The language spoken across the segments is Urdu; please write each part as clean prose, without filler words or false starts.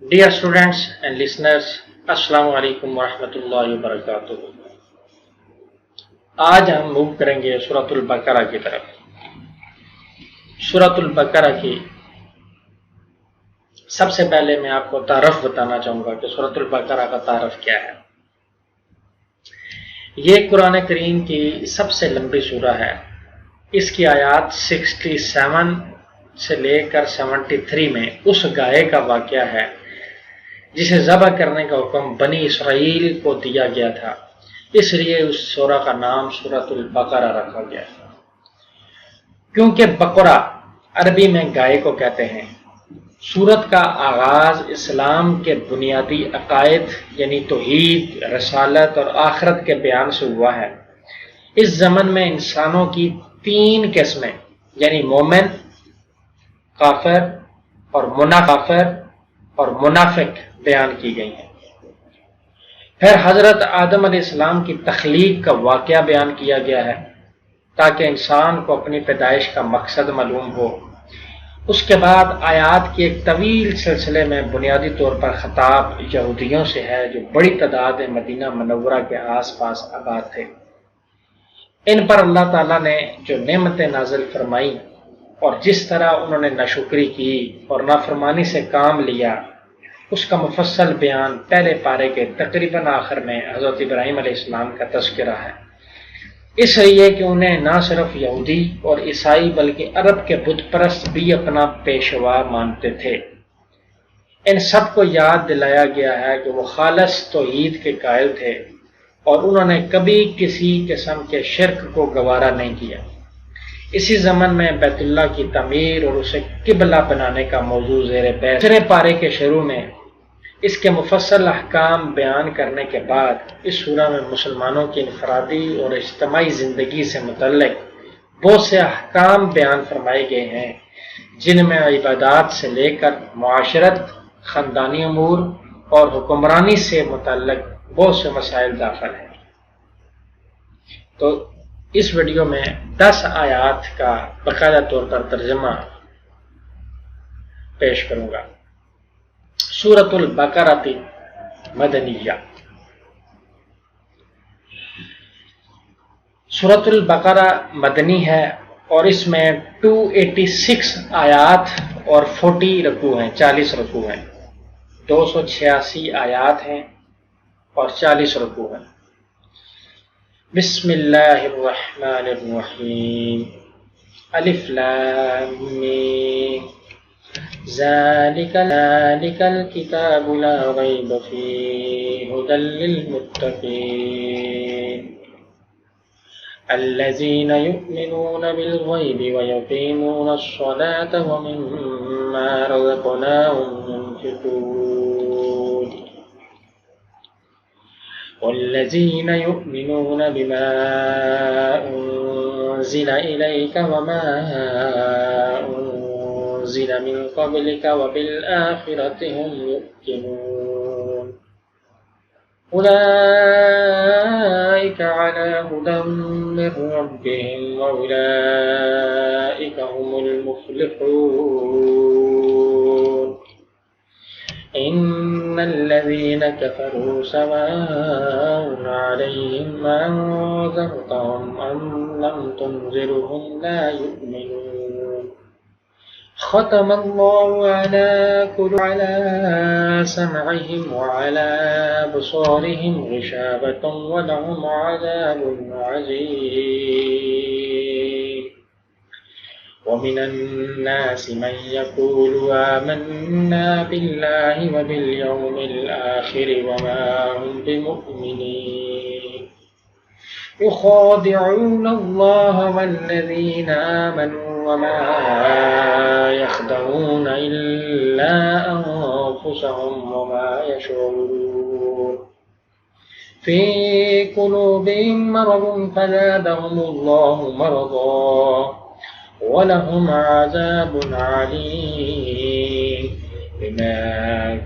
Dear students and listeners, Assalamu alaikum warahmatullahi wabarakatuh. آج ہم موو کریں گے سورۃ البقرہ کی طرف۔ سورۃ البقرہ کی سب سے پہلے میں آپ کو تعارف بتانا چاہوں گا کہ سورۃ البقرہ کا تعارف کیا ہے۔ یہ قرآن کریم کی سب سے لمبی سورہ ہے۔ اس کی آیات 67 سے لے کر 73 میں اس گائے کا واقعہ ہے جسے ذبح کرنے کا حکم بنی اسرائیل کو دیا گیا تھا، اس لیے اس سورہ کا نام سورۃ البقرہ رکھا گیا۔ کیونکہ بقرہ عربی میں گائے کو کہتے ہیں۔ سورت کا آغاز اسلام کے بنیادی عقائد یعنی توحید، رسالت اور آخرت کے بیان سے ہوا ہے۔ اس ضمن میں انسانوں کی 3 قسمیں یعنی مومن، کافر اور منافق اور منافق بیان کی گئی ہیں۔ پھر حضرت آدم علیہ السلام کی تخلیق کا واقعہ بیان کیا گیا ہے تاکہ انسان کو اپنی پیدائش کا مقصد معلوم ہو۔ اس کے بعد آیات کے ایک طویل سلسلے میں بنیادی طور پر خطاب یہودیوں سے ہے جو بڑی تعداد مدینہ منورہ کے آس پاس آباد تھے۔ ان پر اللہ تعالیٰ نے جو نعمتیں نازل فرمائی اور جس طرح انہوں نے ناشکری کی اور نافرمانی سے کام لیا، اس کا مفصل بیان پہلے پارے کے تقریباً آخر میں حضرت ابراہیم علیہ السلام کا تذکرہ ہے۔ اس لیے کہ انہیں نہ صرف یہودی اور عیسائی بلکہ عرب کے بت پرست بھی اپنا پیشوا مانتے تھے۔ ان سب کو یاد دلایا گیا ہے کہ وہ خالص توحید کے قائل تھے اور انہوں نے کبھی کسی قسم کے شرک کو گوارا نہیں کیا۔ اسی زمن میں بیت اللہ کی تعمیر اور اسے قبلہ بنانے کا موضوع زیر بحث۔ دوسرے پارے کے شروع میں اس کے مفصل احکام بیان کرنے کے بعد اس سورہ میں مسلمانوں کی انفرادی اور اجتماعی زندگی سے متعلق بہت سے احکام بیان فرمائے گئے ہیں، جن میں عبادات سے لے کر معاشرت، خاندانی امور اور حکمرانی سے متعلق بہت سے مسائل داخل ہیں۔ تو اس ویڈیو میں 10 آیات کا باقاعدہ طور پر ترجمہ پیش کروں گا۔ سورۃ البقرہ مدنیہ۔ سورۃ البقرہ مدنی ہے اور اس میں 286 آیات اور 40 رکوع ہیں، 40 رکوع ہیں۔ 286 آیات ہیں اور 40 رکوع ہیں۔ بسم اللہ الرحمن الرحیم۔ الف لام میم۔ ذالک الکتاب لا ریب فیہ ھدی للمتقین الذین یؤمنون بالغیب ویقیمون الصلاة ومما رزقناہم ينفقون والذین یؤمنون بما انزل الیک وما انزل من قبلك وبالآخرة هم يوقنون أولئك على هدى من ربهم وأولئك هم المفلحون إن الذين كفروا سواء عليهم أنذرتهم أم لم تنذرهم لا يؤمنون ختم الله على سمعهم وعلى أبصارهم غشاوة ولهم عذاب عظيم ومن الناس من يقول آمنا بالله وباليوم الآخر وما هم بمؤمنين يخادعون الله والذين آمنوا وما يخدعون إلا أنفسهم وما يشعرون في قلوبهم مرض فزادهم الله مرضا ولهم عذاب عليم بما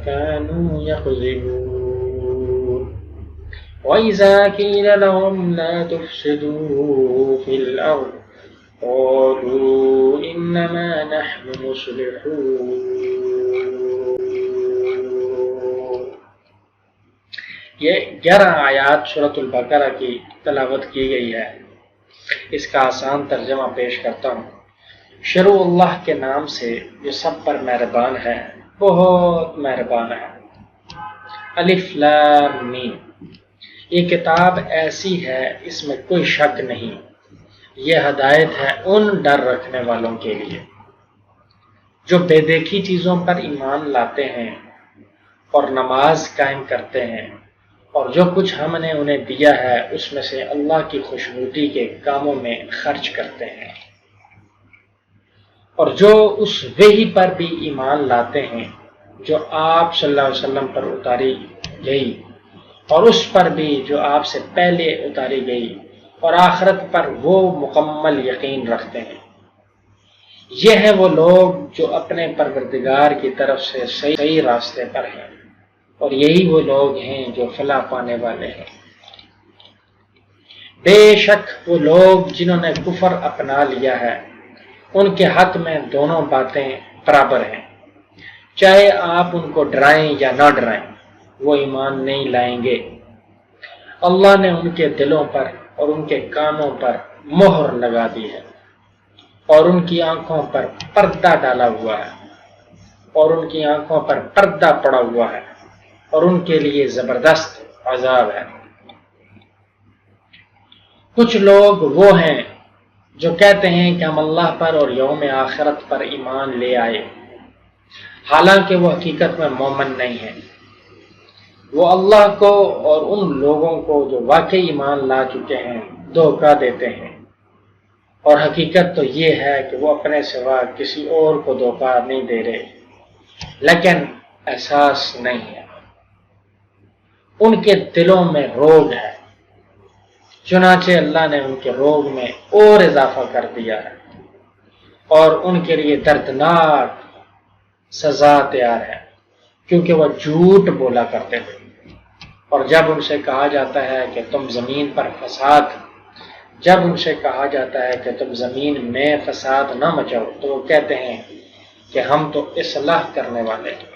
كانوا يكذبون وإذا قيل لهم لا تفسدوا في الأرض قالوا إنما نحن مصلحون یہ 11 آیات سورۃ البقرہ کی تلاوت کی گئی ہے۔ اس کا آسان ترجمہ پیش کرتا ہوں۔ شروع اللہ کے نام سے جو سب پر مہربان ہے، بہت مہربان ہے۔ الف لام میم، یہ کتاب ایسی ہے اس میں کوئی شک نہیں، یہ ہدایت ہے ان ڈر رکھنے والوں کے لیے جو بے دیکھی چیزوں پر ایمان لاتے ہیں اور نماز قائم کرتے ہیں، اور جو کچھ ہم نے انہیں دیا ہے اس میں سے اللہ کی خوشنودی کے کاموں میں خرچ کرتے ہیں، اور جو اس وحی پر بھی ایمان لاتے ہیں جو آپ صلی اللہ علیہ وسلم پر اتاری گئی، اور اس پر بھی جو آپ سے پہلے اتاری گئی، اور آخرت پر وہ مکمل یقین رکھتے ہیں۔ یہ ہیں وہ لوگ جو اپنے پروردگار کی طرف سے صحیح راستے پر ہیں، اور یہی وہ لوگ ہیں جو فلاح پانے والے ہیں۔ بے شک وہ لوگ جنہوں نے کفر اپنا لیا ہے، ان کے حق میں دونوں باتیں برابر ہیں، چاہے آپ ان کو ڈرائیں یا نہ ڈرائیں، وہ ایمان نہیں لائیں گے۔ اللہ نے ان کے دلوں پر اور ان کے کانوں پر مہر لگا دی ہے، اور ان کی آنکھوں پر پردہ ڈالا ہوا ہے، اور ان کی آنکھوں پر پردہ پڑا ہوا ہے، اور ان کے لیے زبردست عذاب ہے۔ کچھ لوگ وہ ہیں جو کہتے ہیں کہ ہم اللہ پر اور یوم آخرت پر ایمان لے آئے، حالانکہ وہ حقیقت میں مومن نہیں ہیں۔ وہ اللہ کو اور ان لوگوں کو جو واقعی ایمان لا چکے ہیں دھوکہ دیتے ہیں، اور حقیقت تو یہ ہے کہ وہ اپنے سوا کسی اور کو دھوکہ نہیں دے رہے، لیکن احساس نہیں ہے۔ ان کے دلوں میں روگ ہے، چنانچہ اللہ نے ان کے روگ میں اور اضافہ کر دیا ہے، اور ان کے لیے دردناک سزا تیار ہے، کیونکہ وہ جھوٹ بولا کرتے تھے۔ اور جب ان سے کہا جاتا ہے کہ تم زمین میں فساد نہ مچاؤ، تو وہ کہتے ہیں کہ ہم تو اصلاح کرنے والے ہیں۔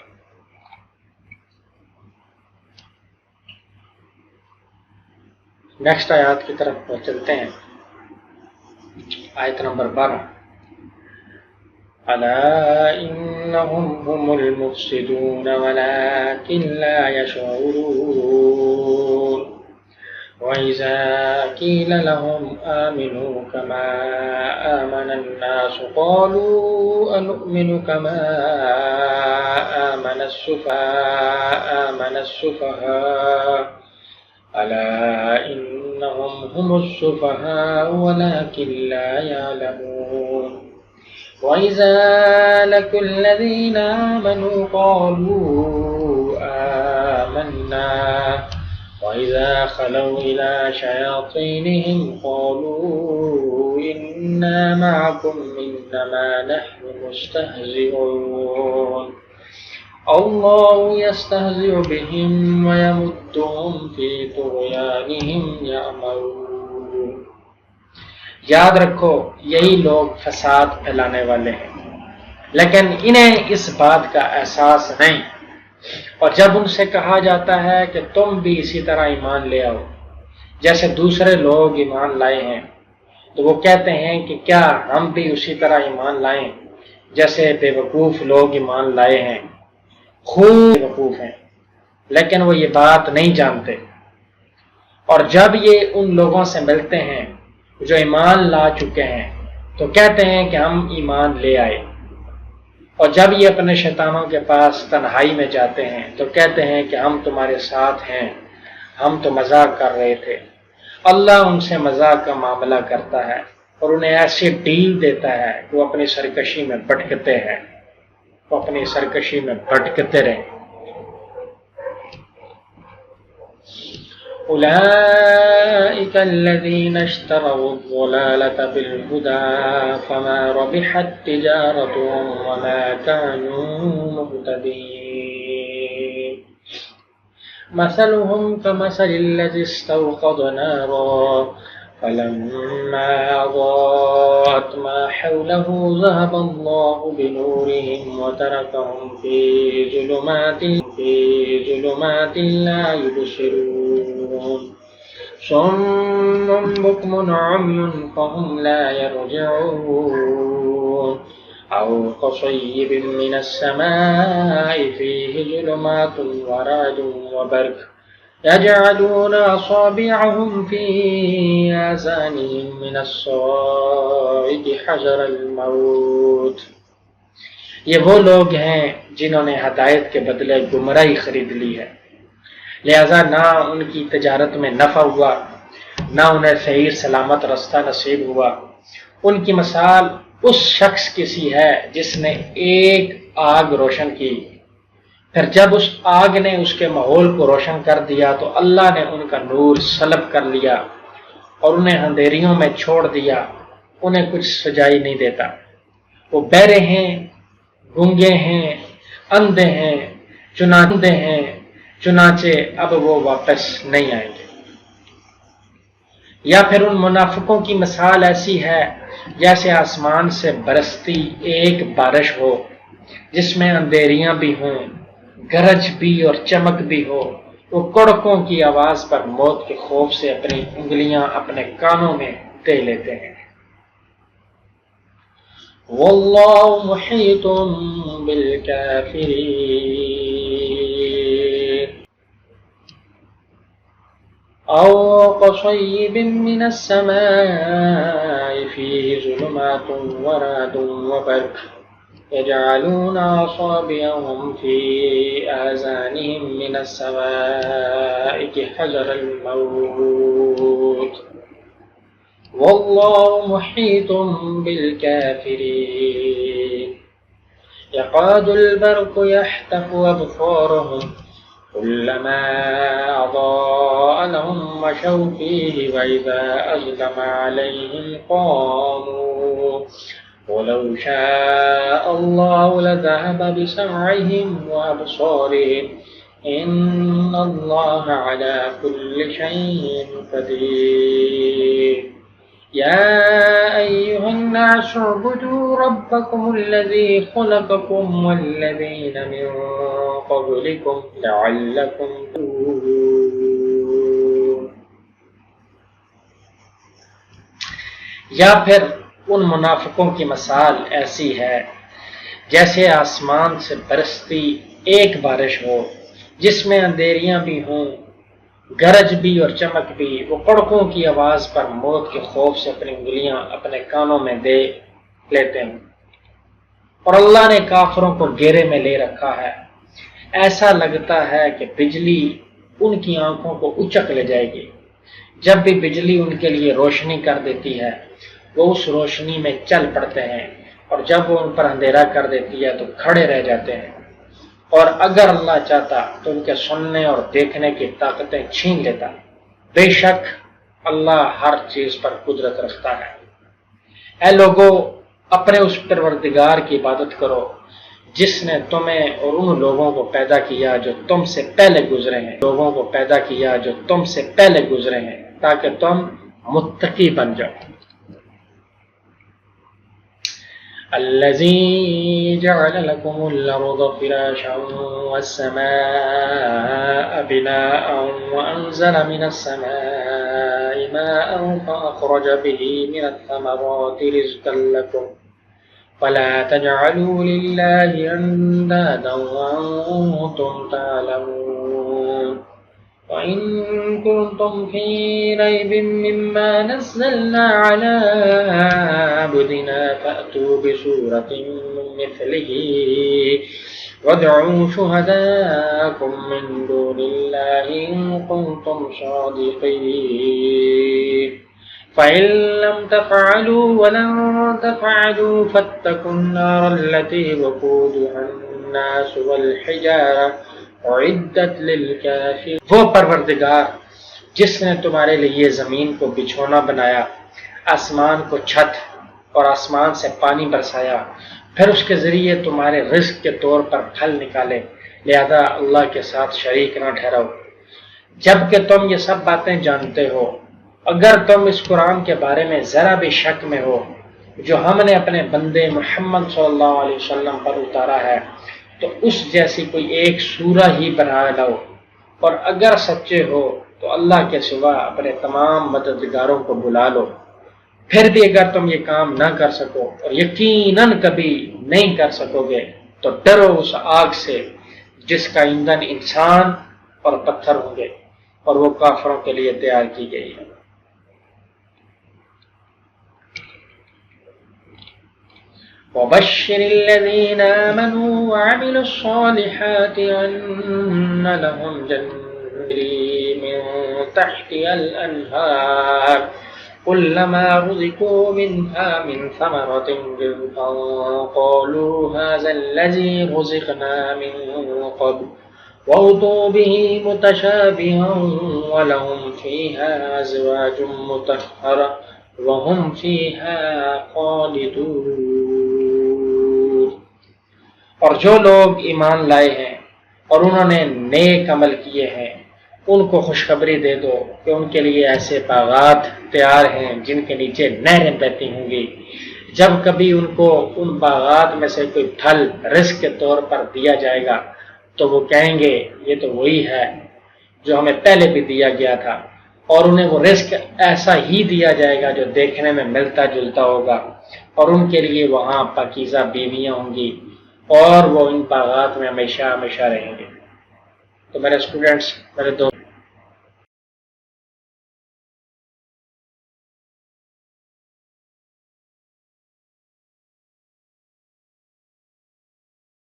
نیکسٹ آیات کی طرف چلتے ہیں، آیت نمبر 12۔ ألا إنهم هم المفسدون ولكن لا يشعرون وإذا قيل لهم آمنوا كما آمن الناس قالوا أنؤمن كما آمن السفهاء ألا إنهم هم السفهاء ولكن لا يعلمون وَإِذَا لَقُوا الَّذِينَ آمَنُوا قَالُوا آمَنَّا وَإِذَا خَلَوْا إِلَى شَيَاطِينِهِمْ قَالُوا إِنَّا مَعَكُمْ إِنَّمَا نَحْنُ مُسْتَهْزِئُونَ اللَّهُ يَسْتَهْزِئُ بِهِمْ وَيَمُدُّهُمْ فِي طُغْيَانِهِمْ يَعْمَهُونَ۔ یاد رکھو یہی لوگ فساد پھیلانے والے ہیں، لیکن انہیں اس بات کا احساس نہیں، اور جب ان سے کہا جاتا ہے کہ تم بھی اسی طرح ایمان لے آؤ جیسے دوسرے لوگ ایمان لائے ہیں، تو وہ کہتے ہیں کہ کیا ہم بھی اسی طرح ایمان لائیں جیسے بے وقوف لوگ ایمان لائے ہیں۔ خوب بے وقوف ہیں، لیکن وہ یہ بات نہیں جانتے۔ اور جب یہ ان لوگوں سے ملتے ہیں جو ایمان لا چکے ہیں تو کہتے ہیں کہ ہم ایمان لے آئے، اور جب یہ اپنے شیطانوں کے پاس تنہائی میں جاتے ہیں تو کہتے ہیں کہ ہم تمہارے ساتھ ہیں، ہم تو مذاق کر رہے تھے۔ اللہ ان سے مذاق کا معاملہ کرتا ہے اور انہیں ایسی ڈیل دیتا ہے کہ وہ اپنی سرکشی میں بھٹکتے رہیں۔ أولئك الذين اشتروا الضلالة بالهدى فما ربحت تجارتهم وما كانوا مهتدين مثلهم كمثل الذي استوقد نارا فلما أضاءت ما حوله ذهب الله بنورهم وتركهم في ظلمات لا يبصرون صم بكم عمي فهم لا يرجعون أو كصيب من السماء فيه ظلمات ورعد وبرق يجعلون أصابعهم في آذانهم من الصواعق حذر الموت۔ یہ وہ لوگ ہیں جنہوں نے ہدایت کے بدلے گمراہی خرید لی ہے، لہذا نہ ان کی تجارت میں نفع ہوا نہ انہیں صحیح سلامت رستہ نصیب ہوا۔ ان کی مثال اس شخص کی سی ہے جس نے ایک آگ روشن کی، پھر جب اس آگ نے اس کے ماحول کو روشن کر دیا تو اللہ نے ان کا نور سلب کر لیا اور انہیں اندھیریوں میں چھوڑ دیا، انہیں کچھ سجائی نہیں دیتا۔ وہ بہرے ہیں، گونگے ہیں، اندھے ہیں، چنانچہ اب وہ واپس نہیں آئیں گے۔ یا پھر ان منافقوں کی مثال ایسی ہے جیسے آسمان سے برستی ایک بارش ہو جس میں اندھیریاں بھی ہوں، گرج بھی اور چمک بھی ہو، وہ کڑکوں کی آواز پر موت کے خوف سے اپنی انگلیاں اپنے کانوں میں دے لیتے ہیں۔ واللہ محیط بالکافرین او کصیب من السماء فیہ ظلمات ورعد وبرق يجعلون أصابعهم في آذانهم من الصواعق حذر الموت والله محيط بالكافرين يكاد البرق يخطف أبصارهم كلما أضاء لهم مشوا فيه وإذا أظلم عليهم قاموا ولو شاء الله لذهب بسمعهم وأبصارهم إن الله على كل شيء قدير يا أيها الناس اعبدوا ربكم الذي خلقكم والذين من قبلكم لعلكم تتقون۔ یا پھر ان منافقوں کی مثال ایسی ہے جیسے آسمان سے برستی ایک بارش ہو جس میں اندھیریاں بھی ہوں، گرج بھی اور چمک بھی، وہ کڑکوں کی آواز پر موت کے خوف سے اپنی انگلیاں اپنے کانوں میں دے لیتے ہیں، اور اللہ نے کافروں کو گھیرے میں لے رکھا ہے، ایسا لگتا ہے کہ بجلی ان کی آنکھوں کو اچک لے جائے گی۔ جب بھی بجلی ان کے لیے روشنی کر دیتی ہے وہ اس روشنی میں چل پڑتے ہیں، اور جب وہ ان پر اندھیرا کر دیتی ہے تو کھڑے رہ جاتے ہیں، اور اگر اللہ چاہتا تو ان کے سننے اور دیکھنے کی طاقتیں چھین لیتا۔ بے شک اللہ ہر چیز پر قدرت رکھتا ہے۔ اے لوگو، اپنے اس پروردگار کی عبادت کرو جس نے تمہیں اور ان لوگوں کو پیدا کیا جو تم سے پہلے گزرے ہیں، تاکہ تم متقی بن جاؤ۔ الذي جعل لكم الأرض فراشا والسماء بناء وأنزل من السماء ماء فأخرج به من الثمرات رزقا لكم فلا تجعلوا لله أندادا وأنتم تعلمون وإن كنتم في ريب مما نزلنا على عبدنا فأتوا بسورة مثله وادعوا شهداءكم من دون الله إن كنتم صادقين فإن لم تفعلوا ولن تفعلوا فاتقوا النار التي وقودها الناس والحجارة اعدت للکافرین۔ وہ پروردگار جس نے تمہارے لیے زمین کو بچھونا بنایا، آسمان کو چھت اور آسمان سے پانی برسایا، پھر اس کے ذریعے تمہارے رزق کے طور پر پھل نکالے، لہذا اللہ کے ساتھ شریک نہ ٹھہراؤ۔ جبکہ تم یہ سب باتیں جانتے ہو، اگر تم اس قرآن کے بارے میں ذرا بھی شک میں ہو جو ہم نے اپنے بندے محمد صلی اللہ علیہ وسلم پر اتارا ہے، تو اس جیسی کوئی ایک سورہ ہی بنا لو، اور اگر سچے ہو تو اللہ کے سوا اپنے تمام مددگاروں کو بلا لو۔ پھر بھی اگر تم یہ کام نہ کر سکو اور یقیناً کبھی نہیں کر سکو گے تو ڈرو اس آگ سے جس کا ایندھن انسان اور پتھر ہوں گے، اور وہ کافروں کے لیے تیار کی گئی ہے۔ وَبَشِّرِ الَّذِينَ آمَنُوا وَعَمِلُوا الصَّالِحَاتِ أَنَّ لَهُمْ جَنَّاتٍ تَجْرِي مِن تَحْتِهَا الْأَنْهَارُ كُلَّمَا رُزِقُوا مِنْهَا مِنْ ثَمَرَةٍ رِزْقًا قَالُوا هَذَا الَّذِي رُزِقْنَا مِن قَبْلُ وَأُتُوا بِهِ مُتَشَابِهًا وَلَهُمْ فِيهَا أَزْوَاجٌ مُطَهَّرَةٌ وَهُمْ فِيهَا خَالِدُونَ۔ اور جو لوگ ایمان لائے ہیں اور انہوں نے نیک عمل کیے ہیں ان کو خوشخبری دے دو کہ ان کے لیے ایسے باغات تیار ہیں جن کے نیچے نہریں بہتی ہوں گی۔ جب کبھی ان کو ان باغات میں سے کوئی پھل رزق کے طور پر دیا جائے گا تو وہ کہیں گے یہ تو وہی ہے جو ہمیں پہلے بھی دیا گیا تھا، اور انہیں وہ رزق ایسا ہی دیا جائے گا جو دیکھنے میں ملتا جلتا ہوگا، اور ان کے لیے وہاں پاکیزہ بیویاں ہوں گی، اور وہ ان باغات میں ہمیشہ ہمیشہ رہیں گے۔ تو میرے اسٹوڈنٹس، میرے دوست،